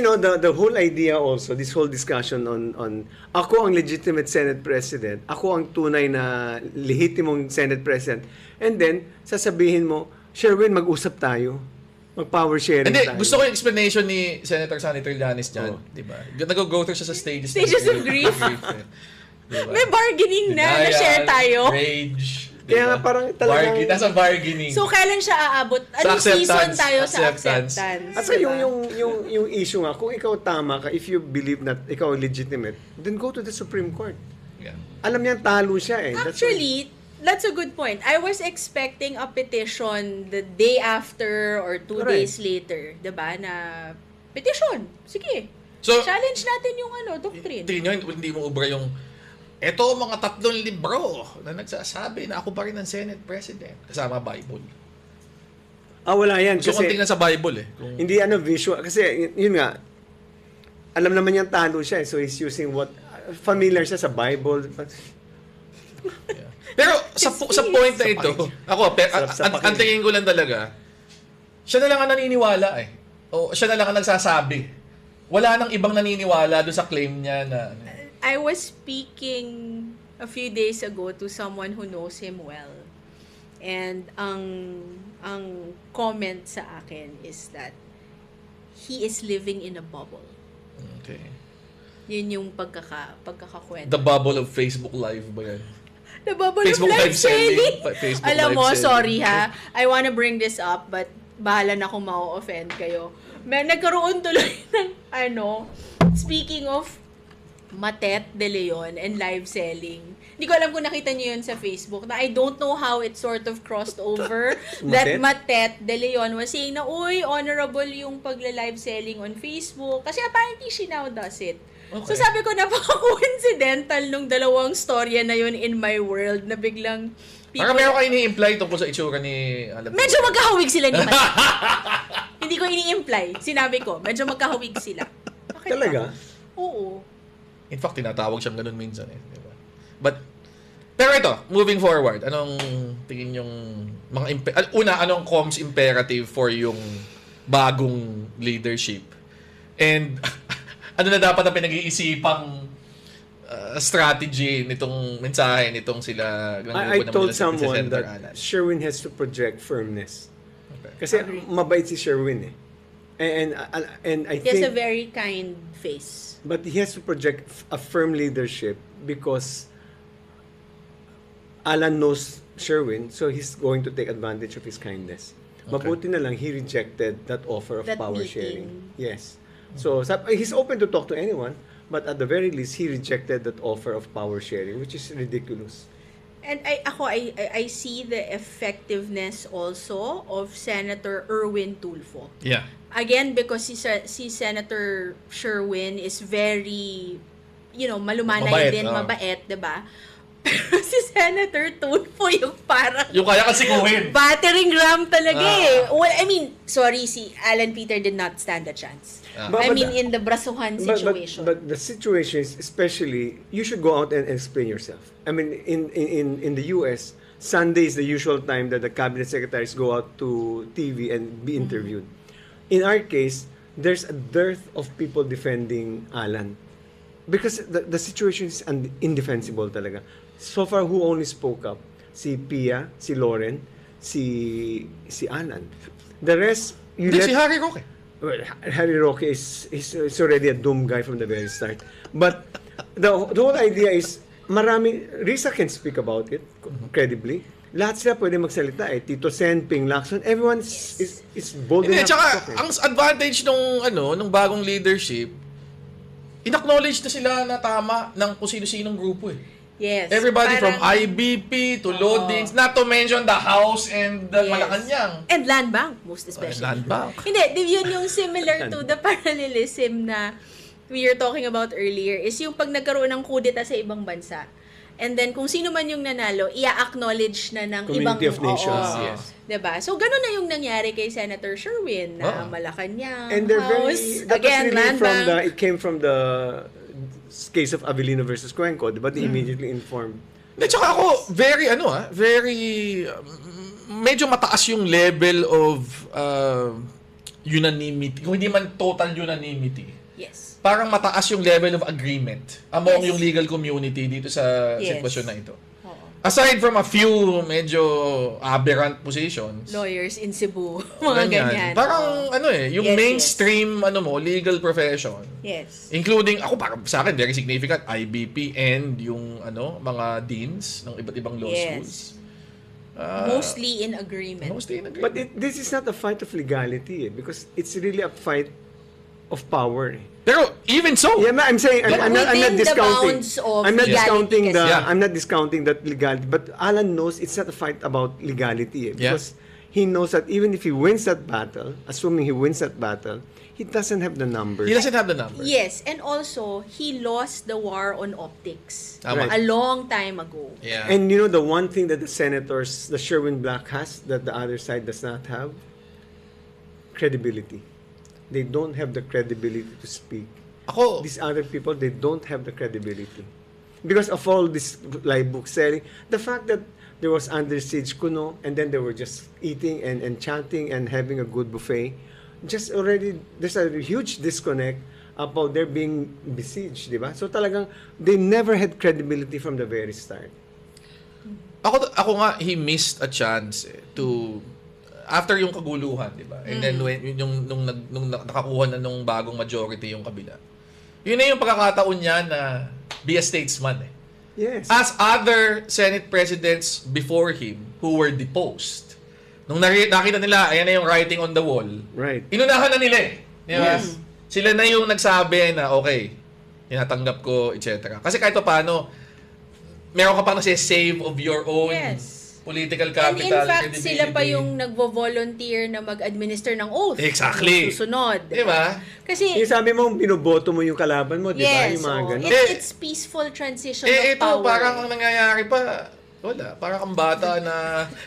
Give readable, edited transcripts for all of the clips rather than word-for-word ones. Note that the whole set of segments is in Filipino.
The whole idea also, this whole discussion on ako ang legitimate Senate President, ako ang tunay na lehitimong Senate President, and then sasabihin mo, Sherwin, mag-usap tayo. Mag-power sharing Hindi, tayo. gusto ko yung explanation ni Senator Sonny Trillanes dyan. Di ba? Nag-go through siya sa stages of grief. Diba? May bargaining na, na-share tayo. Rage. Kaya nga parang talagang... Nasa bargaining. So, kailan siya aabot? Anong season tayo sa acceptance? At saka yung issue nga, kung ikaw tama ka, if you believe that ikaw legitimate, then go to the Supreme Court. Yeah. Alam niya, talo siya eh. Actually, that's a good point. I was expecting a petition the day after or 2 days later, 'di ba? Na petition. Sige. So, challenge natin yung doctrine. Tingin nyo, hindi mo ubra yung eto mga 3 libro na nagsasabi na ako pa rin ang Senate President. Kasama Bible. Wala yan. Gusto kong tingnan sa Bible eh. Hindi visual. Kasi yun nga, alam naman niyang talo siya eh. So he's using familiar siya sa Bible. Yeah. Pero sa point na ito, ako, ang tingin ko lang talaga, siya na lang ang naniniwala eh. O siya na lang ang nagsasabi. Wala nang ibang naniniwala doon sa claim niya na... I was speaking a few days ago to someone who knows him well. And ang comment sa akin is that he is living in a bubble. Okay. Yun yung pagkakakwento. The bubble of Facebook Live ba yan? The bubble Facebook of live selling. Facebook Alam mo, live selling. sorry ha. I wanna bring this up, but bahala na kung ma-offend kayo. Nagkaroon tuloy ng speaking of Matet de Leon and live selling. Hindi ko alam kung nakita niyo yun sa Facebook na I don't know how it sort of crossed over that Matet de Leon was saying na, uy, honorable yung pagla-live selling on Facebook. Kasi apparently she now does it. Okay. So sabi ko, napaka-coincidental nung dalawang storya na yun in my world na biglang Parang meron kayo ini-imply tungkol sa itsura ni... Medyo magkahawig sila ni Matet. Hindi ko ini-imply. Sinabi ko, medyo magkahawig sila. Okay Talaga? Oo. In fact, tinatawag siyang ganun minsan eh. Diba? Pero ito, moving forward, anong tingin yung mga... anong comms imperative for yung bagong leadership? And ano na dapat na pinag-iisipang strategy nitong mensahe, nitong sila... I told someone that Sherwin has to project firmness. Okay. Kasi mabait si Sherwin eh. And I think... He has a very kind face. But he has to project a firm leadership because Alan knows Sherwin, so he's going to take advantage of his kindness. Okay. Mabuti na lang, he rejected that offer of power sharing. Yes. So he's open to talk to anyone, but at the very least, he rejected that offer of power sharing, which is ridiculous. And I see the effectiveness also of Senator Erwin Tulfo. Yeah. Again, because si Senator Sherwin is very, malumanay din, mabait, diba? Pero si Senator Tulfo yung parang... Yung kaya kasi kuhin. Battering ram talaga eh. Well, I mean, sorry, si Alan Peter did not stand a chance. In the Brasuhan situation. But the situation is, especially, you should go out and explain yourself. I mean, in the US, Sunday is the usual time that the cabinet secretaries go out to TV and be interviewed. In our case, there's a dearth of people defending Alan. Because the situation is indefensible talaga. So far, who only spoke up? Si Pia, si Lauren, si Alan. The rest, Si Harry Roque. Well, Harry Roque is already a doomed guy from the very start. But the whole idea is, Risa can speak about it credibly. Lahat sila pwede magsalita eh. Tito Sen, Ping Lacson, everyone is bold enough to talk. Ang advantage nung bagong leadership, in-acknowledge na sila na tama ng kung sino-sinong grupo eh. Yes. Everybody from IBP to Loadings, not to mention the House and the Malacanang. And Land Bank, most especially. Land Bank. Hindi, yun yung similar to the parallelism na we were talking about earlier, is yung pag nagkaroon ng kudeta sa ibang bansa. And then, kung sino man yung nanalo, i-acknowledge na ng Community ibang... of Nations, yes. Diba? So, ganun na yung nangyari kay Senator Sherwin na Malacanang, and they're House, again, Land Bank. it came from the case of Avellino versus Cuenco, diba? They immediately informed. At saka ako, very, medyo mataas yung level of unanimity, kung hindi man total unanimity, Yes. parang mataas yung level of agreement among Yes. yung legal community dito sa Yes. sitwasyon na ito. Oo. Aside from a few medyo aberrant positions, Lawyers in Cebu, mga ganyan. Parang Oo. yung Yes, mainstream legal profession, Yes. including ako para sa akin very significant IBP and yung mga deans ng iba't ibang law Yes. schools. Mostly in agreement. Mostly in But agreement. this is not a fight of legality because it's really a fight of power. Pero even so, Yeah, I'm saying I'm not Within the discounting. bounds of I'm not legality discounting kasi. Yeah. I'm not discounting that legality. But Alan knows it's not a fight about legality Yeah. because he knows that even if he wins that battle, assuming he wins that battle, he doesn't have the numbers. he doesn't have the numbers. Yes, and also, he lost the war on optics Tama. a long time ago. Yeah. And you know the one thing that the senators, the Sherwin Black has that the other side does not have? Credibility. They don't have the credibility to speak. Ako, These other people, they don't have the credibility. Because of all this live book selling, the fact that there was under siege kuno and then they were just eating and chanting and having a good buffet, just already, there's a huge disconnect about their being besieged, di ba? So talagang, they never had credibility from the very start. ako nga, he missed a chance to after yung kaguluhan, di ba? And then when nung nakakuha na nung bagong majority yung kabila. Yun na yung pagkakataon niya na be a statesman eh. Yes. As other Senate presidents before him who were deposed. Nung nakita nila, ayan na yung writing on the wall. Right. Inunahan na nila eh. Di ba? Yes. Sila na yung nagsabi na, okay, tinatanggap ko, etc. Kasi kahit pa paano, meron ka pang nasi-save of your own Yes. political And capital, in fact, credibility. sila pa yung nagvo-volunteer na mag-administer ng oath. Exactly. Yung susunod. Di ba? Kasi, Yung sabi mo, binoboto mo yung kalaban mo, di ba? yes, Yung mga ganun. it's peaceful transition of Ito, power. parang ang nangyayari pa, wala, parang kang bata na,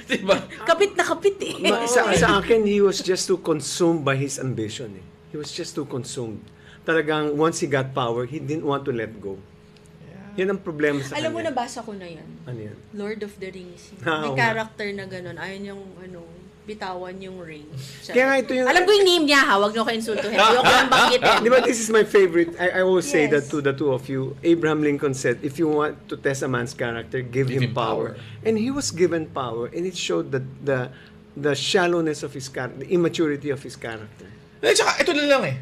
di ba? Kapit na kapit eh. Sa akin, he was just too consumed by his ambition. Eh. He was just too consumed. Talagang, once he got power, he didn't want to let go. Yan ang problema sa Alam mo, kanya. nabasa ko na yan. Ano yan? Lord of the Rings. Ah, May oo character na ganun. Ayaw niyang, bitawan yung ring. Kaya nga ito yung... Alam ko yung name niya ha, wag niyo kayo insultuhin. Ayoko lang banggitin. Di ba, this is my favorite. I always say that Yes. to the two of you. Abraham Lincoln said, if you want to test a man's character, give him power. And he was given power, and it showed that the shallowness of his character, the immaturity of his character. At saka, ito na lang eh.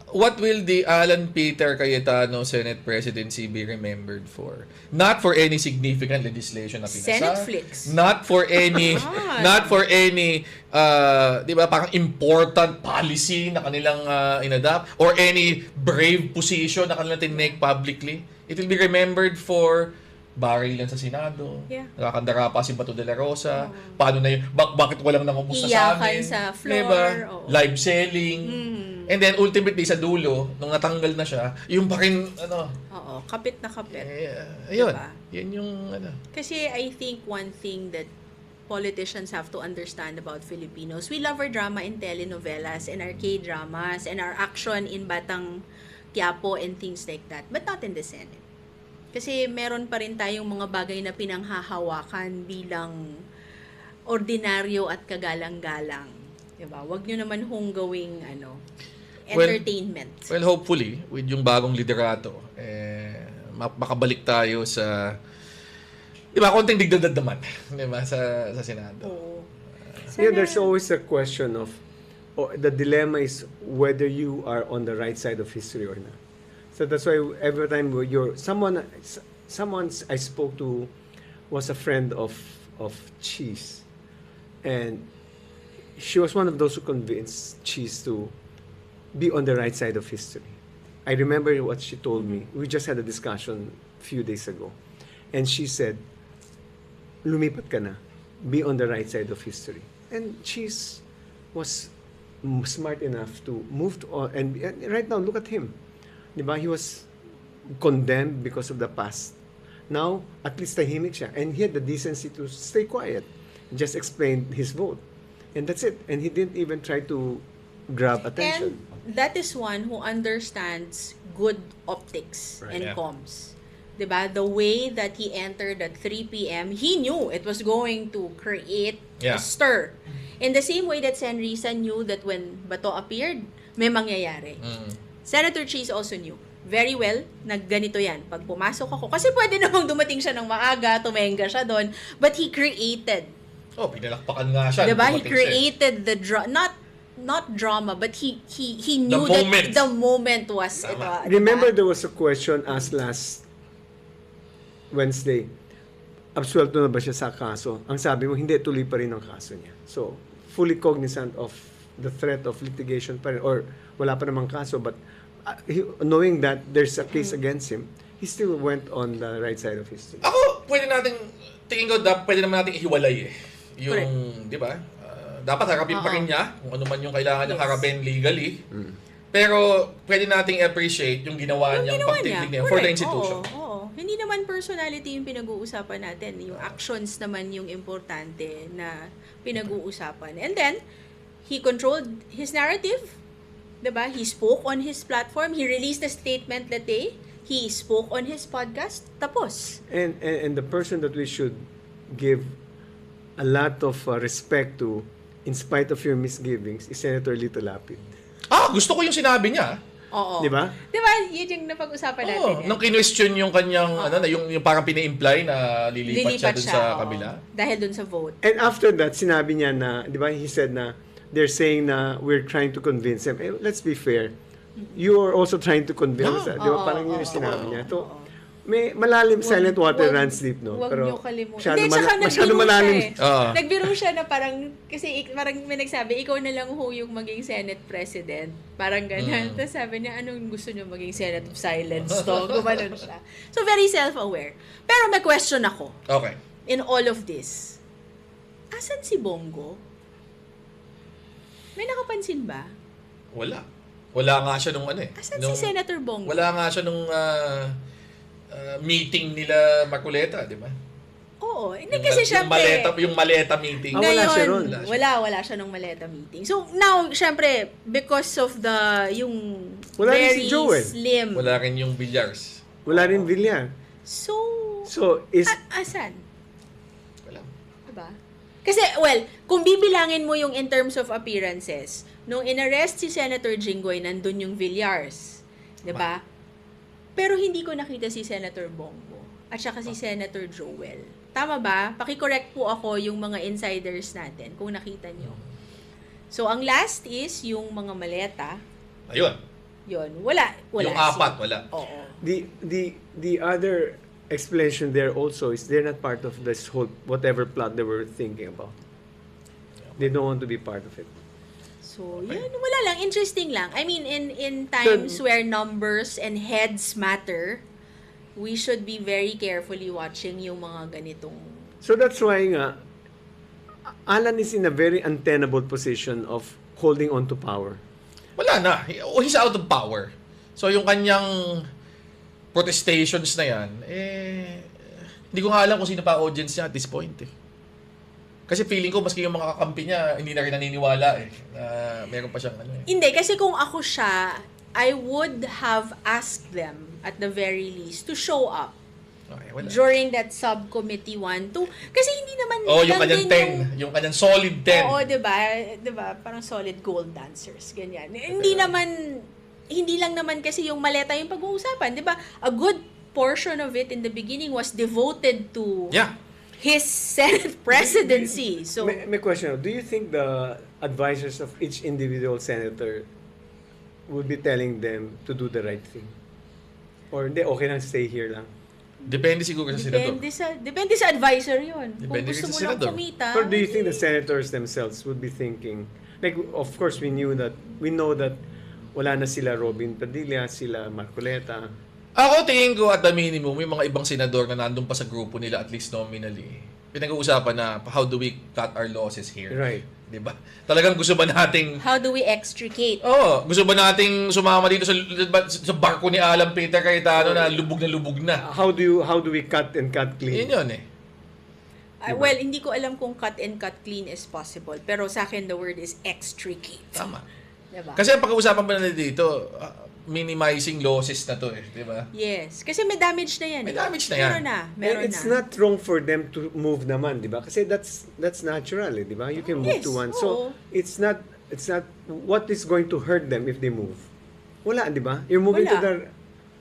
What will the Alan Peter Cayetano Senate presidency be remembered for? Not for any significant legislation na pinasa. Senate flicks. Not for any, not for any, di ba, parang important policy na kanilang inadapt or any brave position na kanilang tinake publicly. It will be remembered for barilan sa Senado. Yeah. Nakakandara pa si Bato de la Rosa. Paano na yun? Bakit walang nangumusta sa Iyakan amin? sa floor. Diba? Oo. Live selling. And then ultimately sa dulo, nung natanggal na siya, yung pa rin, Oo, kapit na kapit. ayun. Diba? Yan yung, Kasi I think one thing that politicians have to understand about Filipinos, we love our drama in telenovelas and our K-dramas and our action in Batang Quiapo and things like that, but not in the Senate. Kasi meron pa rin tayong mga bagay na pinanghahawakan bilang ordinaryo at kagalang-galang. Diba? Huwag nyo naman hong gawing entertainment. well, hopefully, with yung bagong liderato, makabalik tayo sa, di ba, konting digdadad naman, di ba, sa Senado. Oo. Yeah, there's always a question of, the dilemma is whether you are on the right side of history or not. So that's why every time someone I spoke to was a friend of Cheese, and she was one of those who convinced Cheese to be on the right side of history. I remember what she told me. We just had a discussion a few days ago, and she said, "Lumipat ka na, be on the right side of history." And Cheese was smart enough to move on, and right now look at him. Diba? He was condemned because of the past. Now, at least tahimik siya. And he had the decency to stay quiet. Just explain his vote. And that's it. And he didn't even try to grab attention. And that is one who understands good optics Right. and Yeah. comms. 'Diba? The way that he entered at 3 p.m., he knew it was going to create a Yeah. stir. In the same way that Sen Risa knew that when Bato appeared, may mangyayari. Senator Cheese also knew very well na ganito yan. Pag pumasok ako, kasi pwede namang dumating siya ng maaga, tumenga siya doon, but he created. Oh, pinalakpakan nga siya. Diba? He dumating siya. created the not drama, but he knew moment. that the moment was Tama. ito. Remember diba? there was a question asked last Wednesday, absuelto na ba siya sa kaso? Ang sabi mo, hindi, tuloy pa rin ang kaso niya. So, fully cognizant of the threat of litigation pa rin, or wala pa namang kaso, but knowing that there's a case against him, he still went on the right side of history. Ako, tingin ko, pwede naman natin ihiwalay eh. Yung, di ba? Dapat harapin pa rin niya kung ano man yung kailangan niyang harapin legally. Pero pwede nating appreciate yung ginawa niyang pagtiglig niya for the institution. Oo. Hindi naman personality yung pinag-uusapan natin. Yung actions naman yung importante na pinag-uusapan. And then, he controlled his narrative. Diba? He spoke on his platform. He released a statement that day. He spoke on his podcast. Tapos. And the person that we should give a lot of respect to, in spite of your misgivings, is Senator Lito Lapid. Gusto ko yung sinabi niya. Oo. Di ba? Diba? Yun yung napag-usapan natin. Nung kinwestiyon yung kanyang, yung parang pina-imply na lilipat siya dun sa oo. kabila. Dahil dun sa vote. And after that, sinabi niya na, di ba, he said na, they're saying na we're trying to convince him. Eh, let's be fair. You are also trying to convince. Di ba? Parang yun yung sinabi niya. To, may malalim, silent water runs deep, no? Huwag Pero niyo kalimutan. masyado, Hindi, tsaka masyado nagbiro malalim. siya eh. Nagbiro siya na parang, kasi parang may nagsabi, ikaw na lang ho yung maging Senate President. Parang ganyan. Tapos sabi niya, anong gusto niyo maging Senate of Silence to? Gumanon siya. So, very self-aware. Pero may question ako. Okay. In all of this, asan si Bongo? May nakapansin ba? Wala. Wala nga siya nung ano eh. Asan si Senator Bongo? Wala nga siya nung meeting nila Marcoleta, di ba? Oo. Hindi kasi syempre, yung maleta meeting. wala siya ngayon, ron. wala siya nung maleta meeting. So, now, syempre, because of yung Wala rin very si Joel. slim. Wala rin yung Villars. Wala rin Villar. So, is... asan? Wala. Diba? Kasi, well, kung bibilangin mo yung in terms of appearances, nung inarrest si Senator Jinggoy, nandun yung Villars. Diba? Pero hindi ko nakita si Senator Bongo at saka si Senator Joel. Tama ba? Paki-correct po ako yung mga insiders natin kung nakita nyo. So, ang last is yung mga maleta. Ayun. Yun. Wala Yung apat, wala. Oo. The other explanation there also is they're not part of this whole whatever plot they were thinking about. They don't want to be part of it. So, yun, wala lang. Interesting lang. I mean, in times where numbers and heads matter, we should be very carefully watching yung mga ganitong... So that's why nga, Alan is in a very untenable position of holding on to power. Wala na. He's out of power. So yung kanyang protestations na yan, hindi ko nga alam kung sino pa audience niya at this point eh. Kasi feeling ko, maski yung mga kakampi niya, hindi na rin naniniwala eh. Na meron pa siyang ano eh. Hindi, kasi kung ako siya, I would have asked them, at the very least, to show up Okay, wala. during that subcommittee 1, 2. Kasi hindi naman... Yung lang kanyang din 10. Yung kanyang solid 10. Oo, diba? Diba? Parang solid gold dancers. Ganyan. Hindi lang naman kasi yung maleta yung pag-uusapan. Diba? A good portion of it in the beginning was devoted to his Senate presidency. So, May question. Do you think the advisors of each individual senator would be telling them to do the right thing? Or hindi, okay lang, stay here lang? Depende siguro sa senador. depende sa advisor yun. Depende Kung gusto rin sa mo lang senador. kumita. Or do you think the senators themselves would be thinking, like, of course, we know that wala na sila Robin Padilla, sila Marcoleta. Ako tingin ko at the minimum, may mga ibang senador na nandun pa sa grupo nila at least nominally. Pinag-uusapan na how do we cut our losses here. Right. Diba? Talagang gusto ba nating... How do we extricate? gusto ba nating sumama dito sa barko ni Alan Peter Cayetano na lubog na? How do we cut and cut clean? Yun eh. Well, hindi ko alam kung cut and cut clean is possible. Pero sa akin, the word is extricate. Tama. Diba? Kasi ang pag-uusapan pa nila dito, minimizing losses na to eh, di ba? Yes. Kasi may damage na yan. May eh. damage na yan. Meron And it's na. not wrong for them to move naman, di ba? Kasi that's natural, eh, di ba? You can move Yes, to one. oo. So, it's not what is going to hurt them if they move? Wala, di ba? You're moving Wala.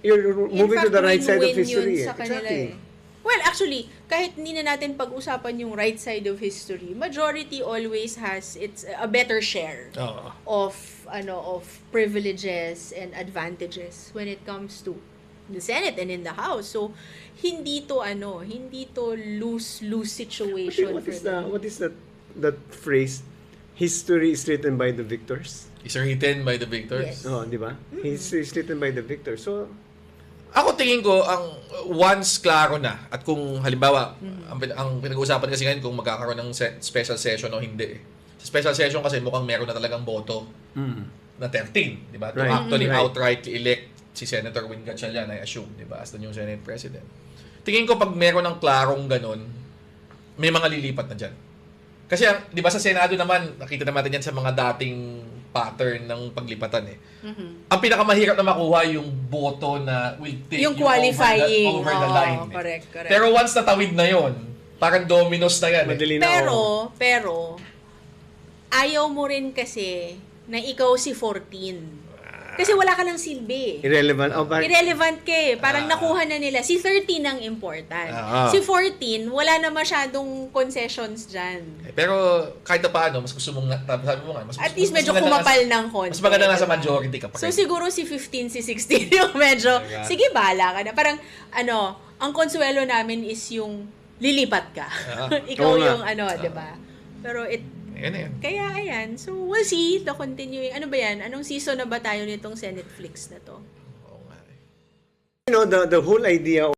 you're In moving to fact, the right side of win-win history. yun sa kanila eh. Well, actually, kahit hindi na natin pag-usapan yung right side of history, majority always has a better share Oo. of privileges and advantages when it comes to the Senate and in the House. So hindi to lose situation What for is them. what is that phrase? History is written by the victors. Is written by the victors. Yes. Oh, di ba? History is written by the victors. So, Ako tingin ko, ang once klaro na, at kung halimbawa, ang pinag-uusapan kasi ngayon kung magkakaroon ng special session o hindi. Sa special session kasi mukhang meron na talagang boto na 13, di ba? To Right. actually Right. outrightly elect si Senator Win Gatchalian, I assume, di ba? As the new Senate President. Tingin ko pag meron ng klarong ganun, may mga lilipat na dyan. Kasi, di ba sa Senado naman, nakita naman natin yan sa mga dating pattern ng paglipatan eh. Ang pinakamahirap na makuha yung boto na will take Yung you qualifying. over the Oo, line. eh. correct. Pero once natawid na yon, parang dominos na yan. Eh. madali na. Pero, ayaw mo rin kasi na ikaw si 14. Kasi wala ka ng silbi. Irrelevant. Oh, Irrelevant ka eh. Parang nakuha na nila. Si 13 ang important. Si 14, wala na masyadong concessions dyan. Pero kahit na paano, mas gusto mong, sabi mo nga, At least medyo kumapal ng konti. Mas maganda nasa diba? majority ka pa. So siguro si 15, si 16 yung medyo, Diba? sige bala ka na. Parang, ang konsuelo namin is yung lilipat ka. Ikaw Oo nga. yung diba? Pero Ayan na yan. kaya ayan, so we'll see the continuing, ano ba yan? Anong season na ba tayo nitong Senate Flix na to? Oo nga eh. the whole idea